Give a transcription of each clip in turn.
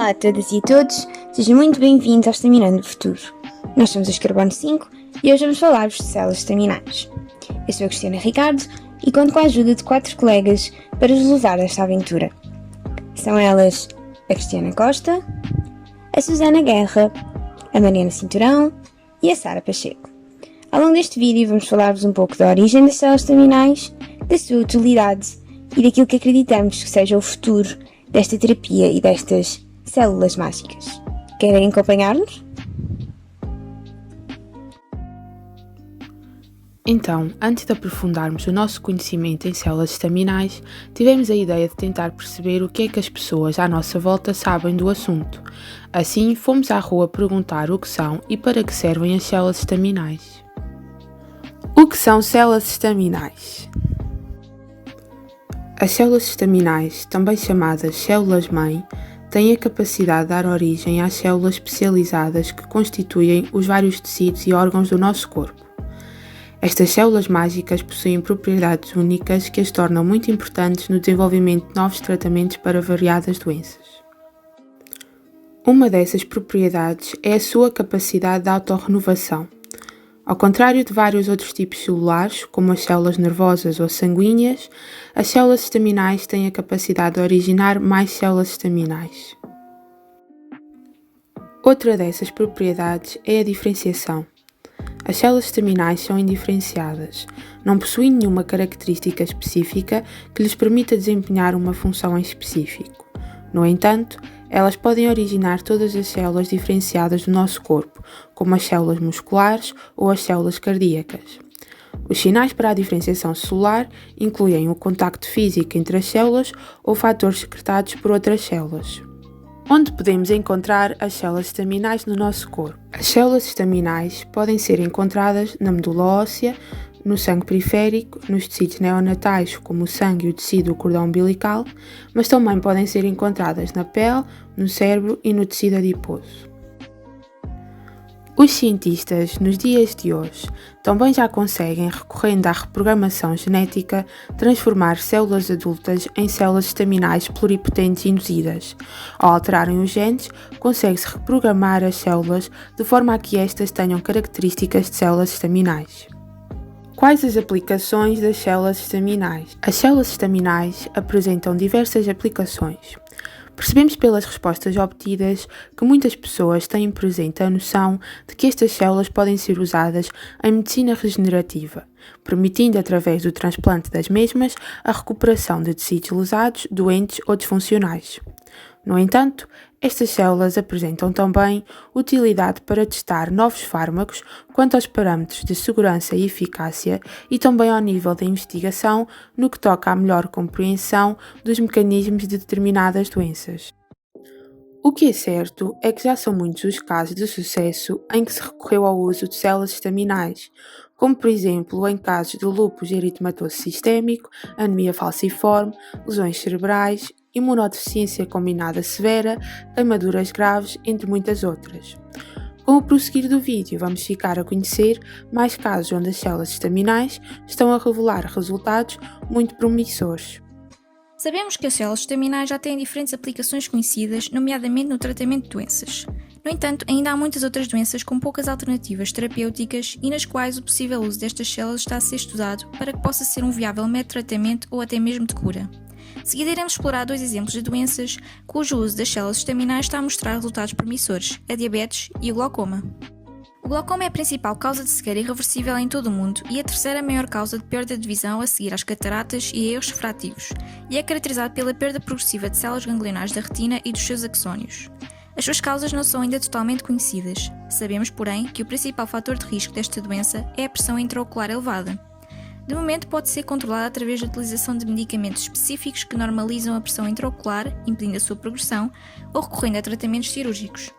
Olá a todas e a todos, sejam muito bem-vindos ao Estaminando o Futuro. Nós somos os Carbono 5 e hoje vamos falar-vos de células estaminais. Eu sou a Cristina Ricardo e conto com a ajuda de 4 colegas para vos levar nesta aventura. São elas a Cristiana Costa, a Susana Guerra, a Mariana Cinturão e a Sara Pacheco. Ao longo deste vídeo vamos falar-vos um pouco da origem das células estaminais, da sua utilidade e daquilo que acreditamos que seja o futuro desta terapia e destas células mágicas. Querem acompanhar-nos? Então, antes de aprofundarmos o nosso conhecimento em células estaminais, tivemos a ideia de tentar perceber o que é que as pessoas à nossa volta sabem do assunto. Assim, fomos à rua perguntar o que são e para que servem as células estaminais. O que são células estaminais? As células estaminais, também chamadas células-mãe, têm a capacidade de dar origem às células especializadas que constituem os vários tecidos e órgãos do nosso corpo. Estas células mágicas possuem propriedades únicas que as tornam muito importantes no desenvolvimento de novos tratamentos para variadas doenças. Uma dessas propriedades é a sua capacidade de autorrenovação. Ao contrário de vários outros tipos celulares, como as células nervosas ou sanguíneas, as células estaminais têm a capacidade de originar mais células estaminais. Outra dessas propriedades é a diferenciação. As células estaminais são indiferenciadas, não possuem nenhuma característica específica que lhes permita desempenhar uma função em específico. No entanto, elas podem originar todas as células diferenciadas do nosso corpo, como as células musculares ou as células cardíacas. Os sinais para a diferenciação celular incluem o contacto físico entre as células ou fatores secretados por outras células. Onde podemos encontrar as células estaminais no nosso corpo? As células estaminais podem ser encontradas na medula óssea, no sangue periférico, nos tecidos neonatais como o sangue e o tecido do cordão umbilical, mas também podem ser encontradas na pele, no cérebro e no tecido adiposo. Os cientistas, nos dias de hoje, também já conseguem, recorrendo à reprogramação genética, transformar células adultas em células estaminais pluripotentes induzidas. Ao alterarem os genes, consegue-se reprogramar as células de forma a que estas tenham características de células estaminais. Quais as aplicações das células estaminais? As células estaminais apresentam diversas aplicações. Percebemos pelas respostas obtidas que muitas pessoas têm presente a noção de que estas células podem ser usadas em medicina regenerativa, permitindo, através do transplante das mesmas, a recuperação de tecidos lesados, doentes ou disfuncionais. No entanto, estas células apresentam também utilidade para testar novos fármacos quanto aos parâmetros de segurança e eficácia e também ao nível da investigação no que toca à melhor compreensão dos mecanismos de determinadas doenças. O que é certo é que já são muitos os casos de sucesso em que se recorreu ao uso de células estaminais, como por exemplo em casos de lúpus eritematoso sistémico, anemia falciforme, lesões cerebrais, imunodeficiência combinada severa, queimaduras graves, entre muitas outras. Com o prosseguir do vídeo, vamos ficar a conhecer mais casos onde as células estaminais estão a revelar resultados muito promissores. Sabemos que as células estaminais já têm diferentes aplicações conhecidas, nomeadamente no tratamento de doenças. No entanto, ainda há muitas outras doenças com poucas alternativas terapêuticas e nas quais o possível uso destas células está a ser estudado para que possa ser um viável método de tratamento ou até mesmo de cura. De seguida iremos explorar 2 exemplos de doenças cujo uso das células estaminais está a mostrar resultados promissores, a diabetes e o glaucoma. O glaucoma é a principal causa de cegueira irreversível em todo o mundo e a terceira maior causa de perda de visão a seguir às cataratas e erros refrativos, e é caracterizado pela perda progressiva de células ganglionares da retina e dos seus axónios. As suas causas não são ainda totalmente conhecidas. Sabemos, porém, que o principal fator de risco desta doença é a pressão intraocular elevada. De momento, pode ser controlada através da utilização de medicamentos específicos que normalizam a pressão intraocular, impedindo a sua progressão, ou recorrendo a tratamentos cirúrgicos.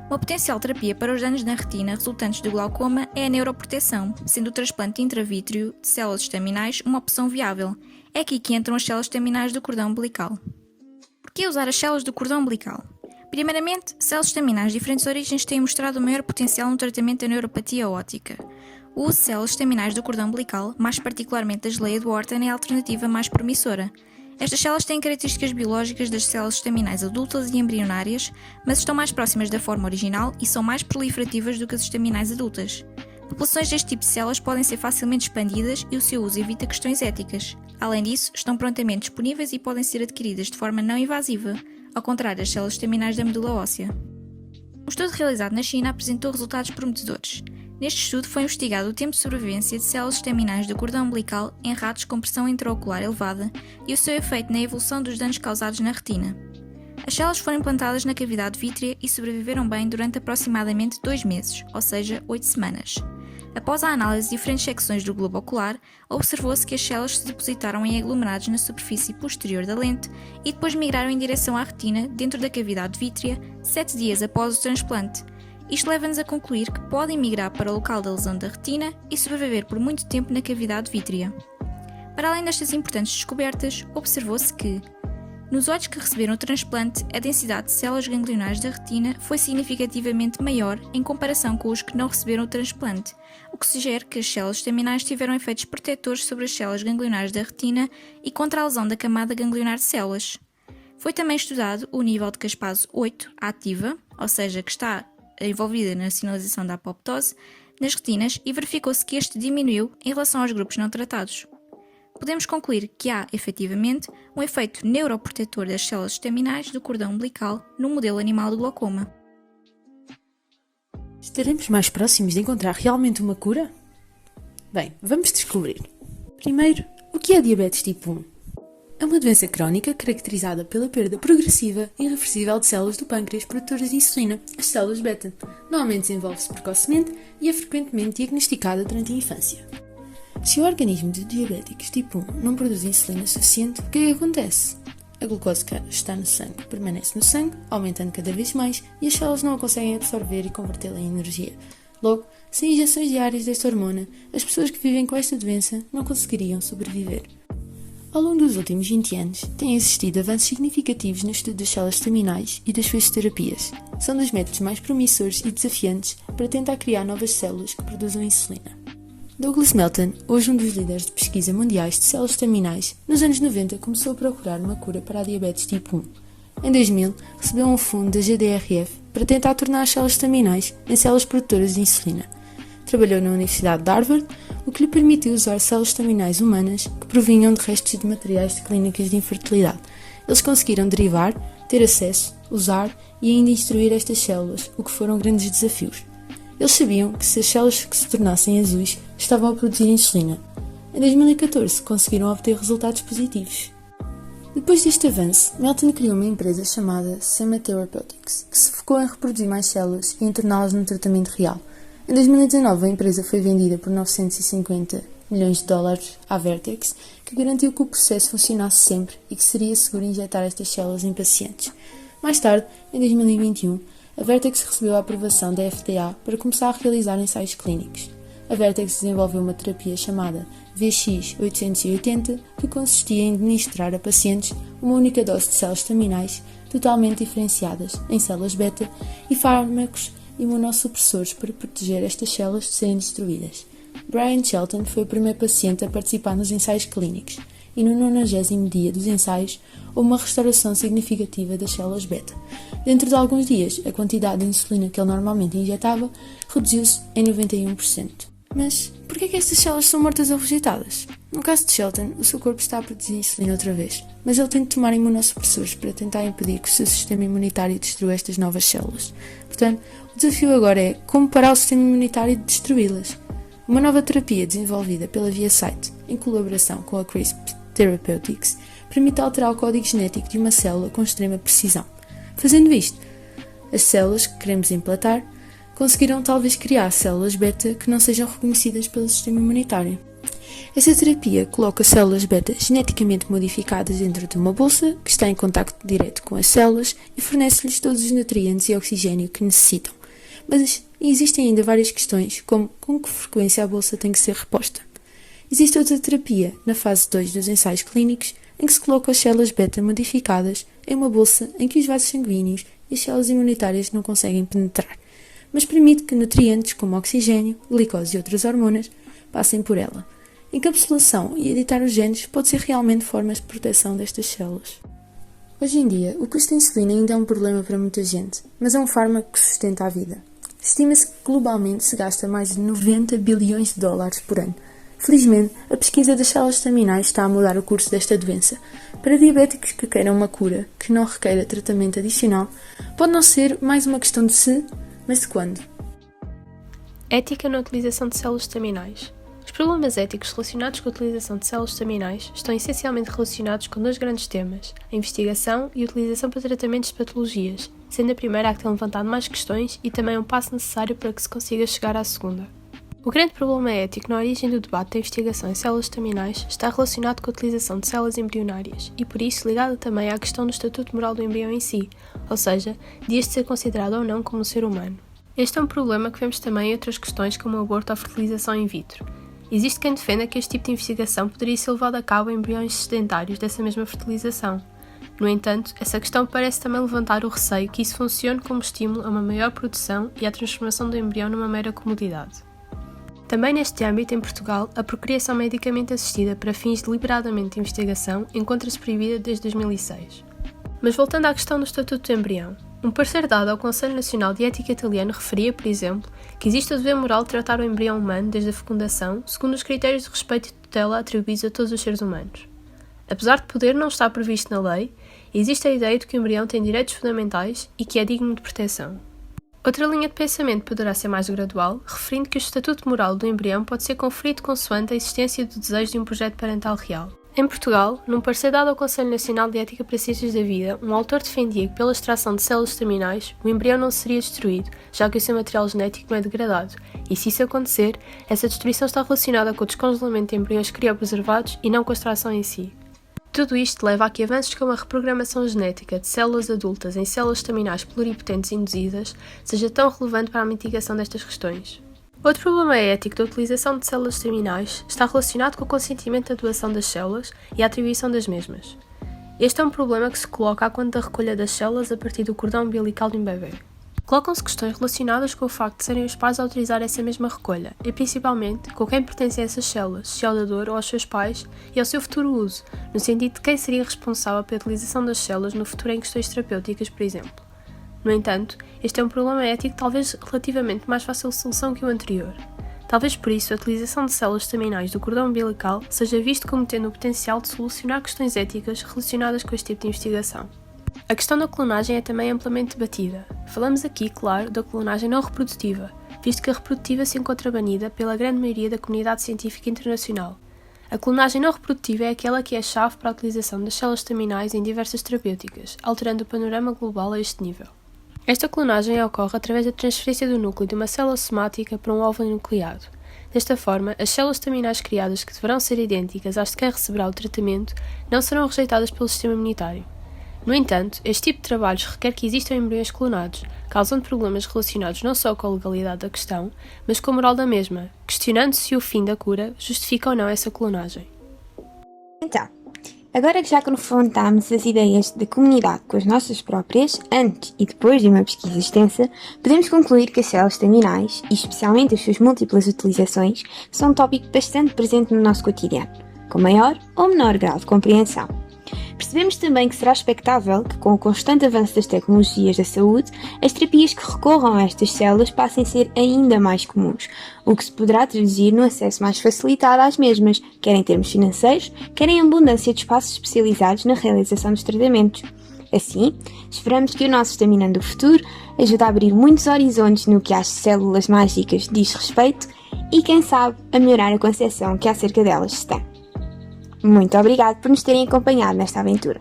Uma potencial terapia para os danos na retina resultantes do glaucoma é a neuroproteção, sendo o transplante intravítrea de células estaminais uma opção viável. É aqui que entram as células estaminais do cordão umbilical. Por que usar as células do cordão umbilical? Primeiramente, células estaminais de diferentes origens têm mostrado o maior potencial no tratamento da neuropatia óptica. O uso de células estaminais do cordão umbilical, mais particularmente da geleia de Wharton, é a alternativa mais promissora. Estas células têm características biológicas das células estaminais adultas e embrionárias, mas estão mais próximas da forma original e são mais proliferativas do que as estaminais adultas. Populações deste tipo de células podem ser facilmente expandidas e o seu uso evita questões éticas. Além disso, estão prontamente disponíveis e podem ser adquiridas de forma não invasiva, ao contrário das células estaminais da medula óssea. Um estudo realizado na China apresentou resultados prometedores. Neste estudo foi investigado o tempo de sobrevivência de células estaminais do cordão umbilical em ratos com pressão intraocular elevada e o seu efeito na evolução dos danos causados na retina. As células foram implantadas na cavidade vítrea e sobreviveram bem durante aproximadamente 2 meses, ou seja, 8 semanas. Após a análise de diferentes secções do globo ocular, observou-se que as células se depositaram em aglomerados na superfície posterior da lente e depois migraram em direção à retina dentro da cavidade vítrea 7 dias após o transplante. Isto leva-nos a concluir que podem migrar para o local da lesão da retina e sobreviver por muito tempo na cavidade vítrea. Para além destas importantes descobertas, observou-se que, nos olhos que receberam o transplante, a densidade de células ganglionares da retina foi significativamente maior em comparação com os que não receberam o transplante, o que sugere que as células estaminais tiveram efeitos protetores sobre as células ganglionares da retina e contra a lesão da camada ganglionar de células. Foi também estudado o nível de caspase 8 ativa, ou seja, que está envolvida na sinalização da apoptose, nas retinas e verificou-se que este diminuiu em relação aos grupos não tratados. Podemos concluir que há, efetivamente, um efeito neuroprotetor das células estaminais do cordão umbilical no modelo animal do glaucoma. Estaremos mais próximos de encontrar realmente uma cura? Bem, vamos descobrir. Primeiro, o que é diabetes tipo 1? É uma doença crónica caracterizada pela perda progressiva e irreversível de células do pâncreas produtoras de insulina, as células beta. Normalmente desenvolve-se precocemente e é frequentemente diagnosticada durante a infância. Se o organismo de diabéticos tipo 1 não produz insulina suficiente, o que é que acontece? A glucose que está no sangue permanece no sangue, aumentando cada vez mais, e as células não a conseguem absorver e convertê-la em energia. Logo, sem injeções diárias desta hormona, as pessoas que vivem com esta doença não conseguiriam sobreviver. Ao longo dos últimos 20 anos, têm existido avanços significativos no estudo das células estaminais e das suas terapias. São dos métodos mais promissores e desafiantes para tentar criar novas células que produzam insulina. Douglas Melton, hoje um dos líderes de pesquisa mundiais de células estaminais, nos anos 90 começou a procurar uma cura para a diabetes tipo 1. Em 2000, recebeu um fundo da GDRF para tentar tornar as células estaminais em células produtoras de insulina. Trabalhou na Universidade de Harvard, o que lhe permitiu usar células estaminais humanas que provinham de restos de materiais de clínicas de infertilidade. Eles conseguiram derivar, ter acesso, usar e ainda instruir estas células, o que foram grandes desafios. Eles sabiam que se as células que se tornassem azuis estavam a produzir insulina. Em 2014 conseguiram obter resultados positivos. Depois deste avanço, Melton criou uma empresa chamada Sema Therapeutics, que se focou em reproduzir mais células e em torná-las num tratamento real. Em 2019 a empresa foi vendida por 950 milhões de dólares à Vertex, que garantiu que o processo funcionasse sempre e que seria seguro injetar estas células em pacientes. Mais tarde, em 2021, a Vertex recebeu a aprovação da FDA para começar a realizar ensaios clínicos. A Vertex desenvolveu uma terapia chamada VX880, que consistia em administrar a pacientes uma única dose de células estaminais totalmente diferenciadas em células beta e fármacos imunossupressores para proteger estas células de serem destruídas. Brian Shelton foi o primeiro paciente a participar nos ensaios clínicos e no 90º dia dos ensaios houve uma restauração significativa das células beta. Dentro de alguns dias, a quantidade de insulina que ele normalmente injetava reduziu-se em 91%. Mas por que é que estas células são mortas ou rejeitadas? No caso de Shelton, o seu corpo está a produzir insulina outra vez, mas ele tem de tomar imunossupressores para tentar impedir que o seu sistema imunitário destrua estas novas células. Portanto, o desafio agora é como parar o sistema imunitário de destruí-las. Uma nova terapia desenvolvida pela ViaCyte, em colaboração com a CRISPR Therapeutics, permite alterar o código genético de uma célula com extrema precisão. Fazendo isto, as células que queremos implantar conseguirão talvez criar células beta que não sejam reconhecidas pelo sistema imunitário. Esta terapia coloca células beta geneticamente modificadas dentro de uma bolsa que está em contacto direto com as células e fornece-lhes todos os nutrientes e oxigênio que necessitam. Mas existem ainda várias questões, como com que frequência a bolsa tem que ser reposta. Existe outra terapia, na fase 2 dos ensaios clínicos, em que se coloca as células beta modificadas em uma bolsa em que os vasos sanguíneos e as células imunitárias não conseguem penetrar, mas permite que nutrientes como oxigênio, glicose e outras hormonas passem por ela. Encapsulação e editar os genes pode ser realmente formas de proteção destas células. Hoje em dia, o custo da insulina ainda é um problema para muita gente, mas é um fármaco que sustenta a vida. Estima-se que globalmente se gasta mais de 90 bilhões de dólares por ano. Felizmente, a pesquisa das células estaminais está a mudar o curso desta doença. Para diabéticos que queiram uma cura, que não requeira tratamento adicional, pode não ser mais uma questão de se, mas de quando. Ética na utilização de células estaminais. Os problemas éticos relacionados com a utilização de células estaminais estão essencialmente relacionados com dois grandes temas: a investigação e a utilização para tratamentos de patologias, sendo a primeira a que tem levantado mais questões e também um passo necessário para que se consiga chegar à segunda. O grande problema ético na origem do debate da investigação em células estaminais está relacionado com a utilização de células embrionárias e, por isso, ligado também à questão do estatuto moral do embrião em si, ou seja, de este ser considerado ou não como um ser humano. Este é um problema que vemos também em outras questões como o aborto ou a fertilização in vitro. Existe quem defenda que este tipo de investigação poderia ser levado a cabo em embriões sedentários dessa mesma fertilização. No entanto, essa questão parece também levantar o receio que isso funcione como estímulo a uma maior produção e à transformação do embrião numa mera comodidade. Também neste âmbito, em Portugal, a procriação medicamente assistida para fins deliberadamente de investigação encontra-se proibida desde 2006. Mas voltando à questão do estatuto do embrião, um parecer dado ao Conselho Nacional de Ética italiano referia, por exemplo, que existe o dever moral de tratar o embrião humano desde a fecundação segundo os critérios de respeito e tutela atribuídos a todos os seres humanos. Apesar de poder não estar previsto na lei, existe a ideia de que o embrião tem direitos fundamentais e que é digno de proteção. Outra linha de pensamento poderá ser mais gradual, referindo que o estatuto moral do embrião pode ser conferido consoante a existência do desejo de um projeto parental real. Em Portugal, num parecer dado ao Conselho Nacional de Ética para Ciências da Vida, um autor defendia que pela extração de células estaminais, o embrião não seria destruído, já que o seu material genético não é degradado, e se isso acontecer, essa destruição está relacionada com o descongelamento de embriões criopreservados e não com a extração em si. Tudo isto leva a que avanços como a reprogramação genética de células adultas em células estaminais pluripotentes induzidas seja tão relevante para a mitigação destas questões. Outro problema ético da utilização de células estaminais está relacionado com o consentimento da doação das células e a atribuição das mesmas. Este é um problema que se coloca quando da recolha das células a partir do cordão umbilical de um bebê. Colocam-se questões relacionadas com o facto de serem os pais a autorizar essa mesma recolha, e principalmente com quem pertencem essas células, se ao dador ou aos seus pais, e ao seu futuro uso, no sentido de quem seria responsável pela utilização das células no futuro em questões terapêuticas, por exemplo. No entanto, este é um problema ético talvez relativamente mais fácil de solução que o anterior. Talvez por isso a utilização de células estaminais do cordão umbilical seja visto como tendo o potencial de solucionar questões éticas relacionadas com este tipo de investigação. A questão da clonagem é também amplamente debatida. Falamos aqui, claro, da clonagem não reprodutiva, visto que a reprodutiva se encontra banida pela grande maioria da comunidade científica internacional. A clonagem não reprodutiva é aquela que é a chave para a utilização das células estaminais em diversas terapêuticas, alterando o panorama global a este nível. Esta clonagem ocorre através da transferência do núcleo de uma célula somática para um óvulo enucleado. Desta forma, as células estaminais criadas, que deverão ser idênticas às de quem receberá o tratamento, não serão rejeitadas pelo sistema imunitário. No entanto, este tipo de trabalhos requer que existam embriões clonados, causando problemas relacionados não só com a legalidade da questão, mas com a moral da mesma, questionando se o fim da cura justifica ou não essa clonagem. Então, agora que já confrontámos as ideias da comunidade com as nossas próprias, antes e depois de uma pesquisa extensa, podemos concluir que as células estaminais, e especialmente as suas múltiplas utilizações, são um tópico bastante presente no nosso cotidiano, com maior ou menor grau de compreensão. Percebemos também que será expectável que, com o constante avanço das tecnologias da saúde, as terapias que recorram a estas células passem a ser ainda mais comuns, o que se poderá traduzir no acesso mais facilitado às mesmas, quer em termos financeiros, quer em abundância de espaços especializados na realização dos tratamentos. Assim, esperamos que o nosso Estaminando o Futuro ajude a abrir muitos horizontes no que às células mágicas diz respeito e, quem sabe, a melhorar a concepção que acerca delas se tem. Muito obrigado por nos terem acompanhado nesta aventura.